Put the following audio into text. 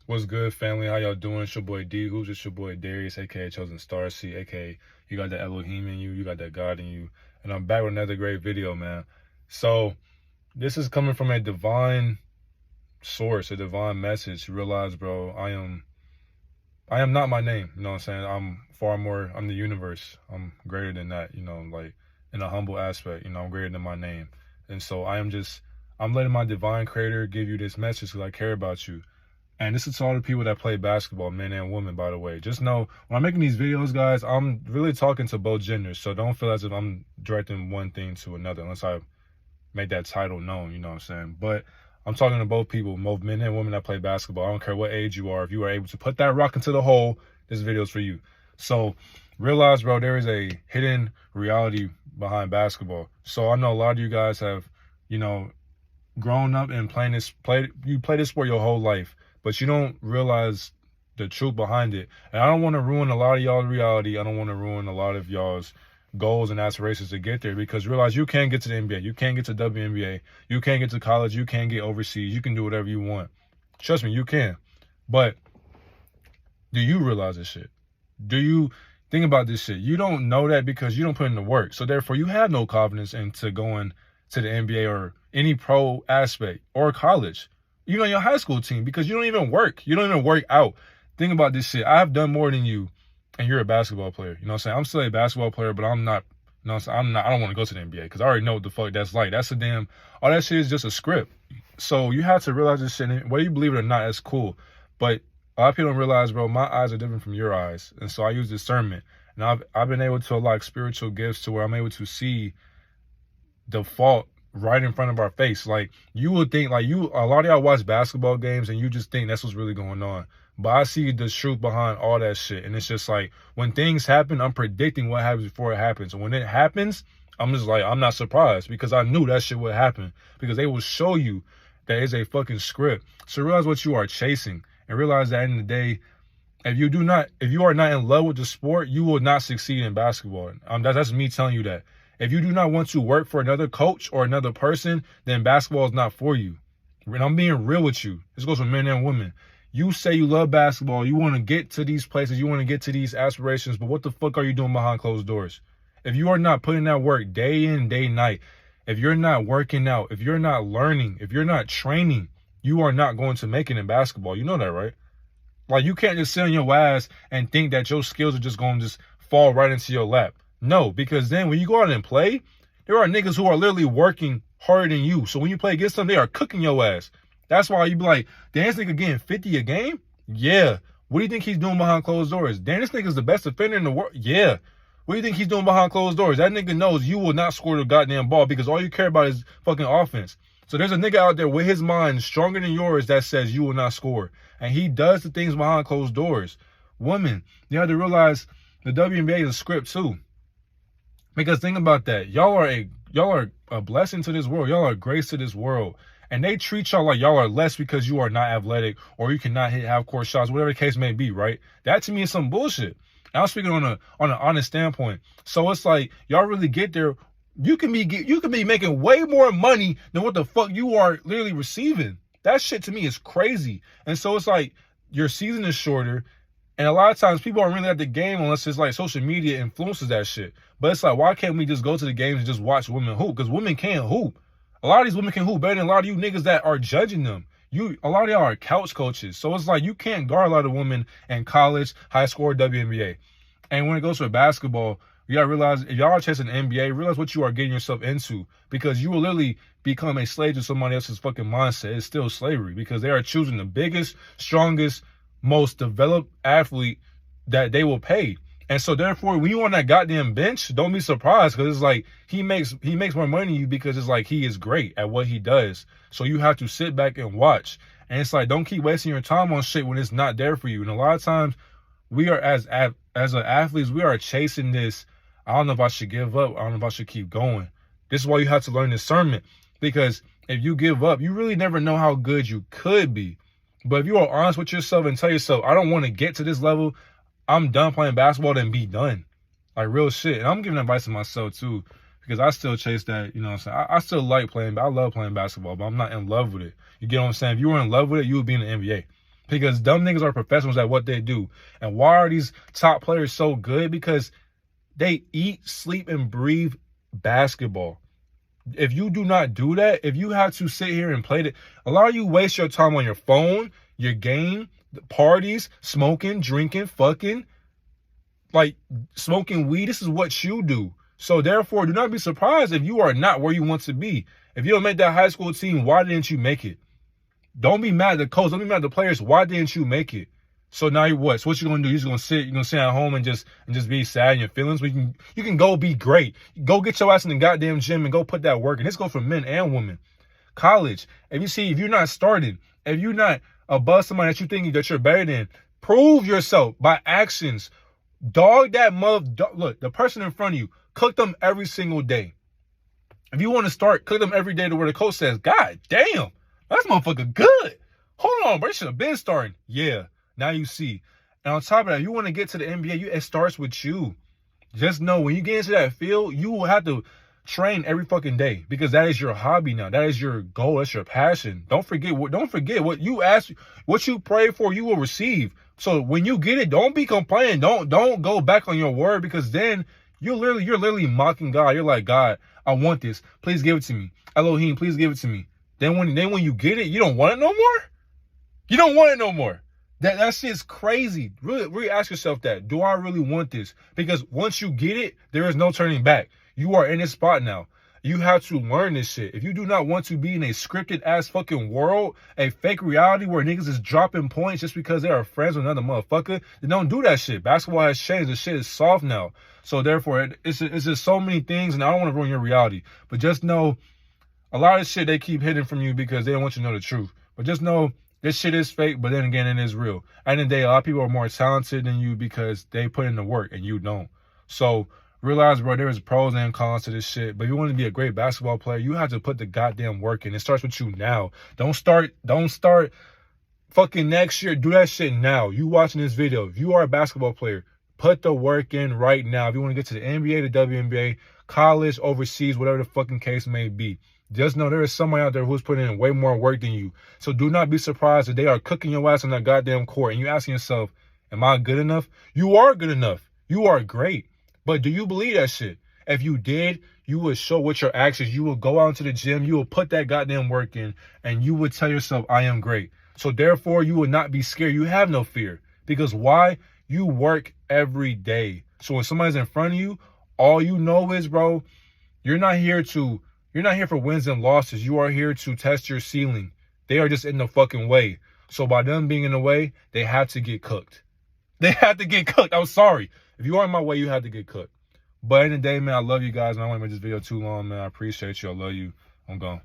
What's good, family? How y'all doing? It's your boy D. Who's it's your boy Darius, aka Chosen Star Seed, aka you got that Elohim in you, you got that God in you. And I'm back with another great video, man. So this is coming from a divine source, a divine message. Realize, bro, I am not my name. You know what I'm saying? I'm far more, I'm the universe. I'm greater than that, like in a humble aspect, I'm greater than my name. And so I'm letting my divine creator give you this message because I care about you. And this is to all the people that play basketball, men and women, by the way. Just know, when I'm making these videos, guys, I'm really talking to both genders. So don't feel as if I'm directing one thing to another unless I make that title known, you know what I'm saying? But I'm talking to both people, both men and women that play basketball. I don't care what age you are. If you are able to put that rock into the hole, this video is for you. So realize, bro, there is a hidden reality behind basketball. So I know a lot of you guys have, grown up and you play this sport your whole life, but you don't realize the truth behind it. And I don't want to ruin a lot of y'all's reality. I don't want to ruin a lot of y'all's goals and aspirations to get there, because realize you can get to the NBA, you can get to WNBA, you can get to college, you can get overseas, you can do whatever you want. Trust me, you can. But do you realize this shit? Do you think about this shit? You don't know that because you don't put in the work. So therefore you have no confidence into going to the NBA or any pro aspect or college, even on your high school team, because you don't even work. You don't even work out. Think about this shit. I've done more than you, and you're a basketball player. You know what I'm saying? I'm still a basketball player, but I'm not, you know what I'm saying? I don't want to go to the NBA because I already know what the fuck that's like. That's all that shit is just a script. So you have to realize this shit. And whether you believe it or not, that's cool. But a lot of people don't realize, bro, my eyes are different from your eyes. And so I use discernment. And I've been able to unlock spiritual gifts to where I'm able to see the fault right in front of our face. Like, you would think, like, a lot of y'all watch basketball games and you just think that's what's really going on. But I see the truth behind all that shit. And it's just like, when things happen, I'm predicting what happens before it happens. And when it happens, I'm just like, I'm not surprised, because I knew that shit would happen, because they will show you that it's a fucking script. So realize what you are chasing, and realize that at the end of the day, if you are not in love with the sport, you will not succeed in basketball. That's me telling you that. If you do not want to work for another coach or another person, then basketball is not for you. And I'm being real with you. This goes for men and women. You say you love basketball, you want to get to these places, you want to get to these aspirations, but what the fuck are you doing behind closed doors? If you are not putting that work day in, day night, if you're not working out, if you're not learning, if you're not training, you are not going to make it in basketball. You know that, right? Like, you can't just sit on your ass and think that your skills are just going to just fall right into your lap. No, because then when you go out and play, there are niggas who are literally working harder than you. So when you play against them, they are cooking your ass. That's why you be like, damn, this nigga getting 50 a game? Yeah. What do you think he's doing behind closed doors? Damn, this nigga's the best defender in the world? Yeah. What do you think he's doing behind closed doors? That nigga knows you will not score the goddamn ball, because all you care about is fucking offense. So there's a nigga out there with his mind stronger than yours that says you will not score. And he does the things behind closed doors. Women, you have to realize the WNBA is a script too. Because think about that. Y'all are a blessing to this world. Y'all are grace to this world. And they treat y'all like y'all are less because you are not athletic, or you cannot hit half-court shots, whatever the case may be, right? That to me is some bullshit. And I'm speaking on an honest standpoint. So it's like, y'all really get there. You can be making way more money than what the fuck you are literally receiving. That shit to me is crazy. And so it's like, your season is shorter. And a lot of times people aren't really at the game unless it's like social media influences that shit. But it's like, why can't we just go to the games and just watch women hoop? Because women can hoop. A lot of these women can hoop better than a lot of you niggas that are judging them. A lot of y'all are couch coaches. So it's like, you can't guard a lot of women in college, high school, or WNBA. And when it goes to basketball, you gotta realize, if y'all are chasing the NBA, realize what you are getting yourself into, because you will literally become a slave to somebody else's fucking mindset. It's still slavery, because they are choosing the biggest, strongest, most developed athlete that they will pay. And so therefore, when you on that goddamn bench, don't be surprised, because it's like, he makes more money than you, because it's like, he is great at what he does. So you have to sit back and watch. And it's like, don't keep wasting your time on shit when it's not there for you. And a lot of times, we are as athletes, we are chasing this. I don't know if I should give up. I don't know if I should keep going. This is why you have to learn discernment, because if you give up, you really never know how good you could be. But if you are honest with yourself and tell yourself, I don't want to get to this level, I'm done playing basketball, then be done. Like, real shit. And I'm giving advice to myself too, because I still chase that, you know what I'm saying? I still like playing, I love playing basketball, but I'm not in love with it. You get what I'm saying? If you were in love with it, you would be in the NBA. Because dumb niggas are professionals at what they do. And why are these top players so good? Because they eat, sleep, and breathe basketball. If you do not do that, if you have to sit here and play it, a lot of you waste your time on your phone, your game, the parties, smoking, drinking, fucking, like smoking weed. This is what you do. So therefore, do not be surprised if you are not where you want to be. If you don't make that high school team, why didn't you make it? Don't be mad at the coach. Don't be mad at the players. Why didn't you make it? So now you what? So what you gonna do? You're just gonna sit. You're gonna sit at home and just be sad in your feelings. You can go be great. Go get your ass in the goddamn gym and go put that work. And this goes for men and women. College. If you're not starting, if you're not above somebody that you think that you're better than, prove yourself by actions. Dog that mother. Look, the person in front of you. Cook them every single day. If you want to start, cook them every day to where the coach says, God damn, that's motherfucker good. Hold on, bro. It should have been starting. Yeah. Now you see. And on top of that, you want to get to the NBA, it starts with you. Just know when you get into that field, you will have to train every fucking day because that is your hobby now. That is your goal. That's your passion. Don't forget what you ask, what you pray for, you will receive. So when you get it, don't be complaining. Don't go back on your word because then you're literally mocking God. You're like, God, I want this. Please give it to me. Elohim, please give it to me. Then when you get it, you don't want it no more? You don't want it no more. That shit's crazy. Really ask yourself that. Do I really want this? Because once you get it, there is no turning back. You are in this spot now. You have to learn this shit. If you do not want to be in a scripted ass fucking world, a fake reality where niggas is dropping points just because they are friends with another motherfucker, then don't do that shit. Basketball has changed. The shit is soft now. So therefore, it's just so many things, and I don't want to ruin your reality. But just know, a lot of shit they keep hidden from you because they don't want you to know the truth. But just know, this shit is fake, but then again, it is real. At the end of the day, a lot of people are more talented than you because they put in the work and you don't. So realize, bro, there is pros and cons to this shit. But if you want to be a great basketball player, you have to put the goddamn work in. It starts with you now. Don't start fucking next year. Do that shit now. You watching this video. If you are a basketball player, put the work in right now. If you want to get to the NBA, the WNBA, college, overseas, whatever the fucking case may be. Just know there is somebody out there who's putting in way more work than you. So do not be surprised that they are cooking your ass on that goddamn court and you asking yourself, am I good enough? You are good enough. You are great. But do you believe that shit? If you did, you would show with your actions. You will go out into the gym. You will put that goddamn work in and you would tell yourself, I am great. So therefore, you will not be scared. You have no fear. Because why? You work every day. So when somebody's in front of you, all you know is, bro, you're not here for wins and losses. You are here to test your ceiling. They are just in the fucking way. So by them being in the way, they have to get cooked. They have to get cooked. I'm sorry. If you are in my way, you have to get cooked. But in the day, man, I love you guys. Man, I don't want to make this video too long, man. I appreciate you. I love you. I'm gone.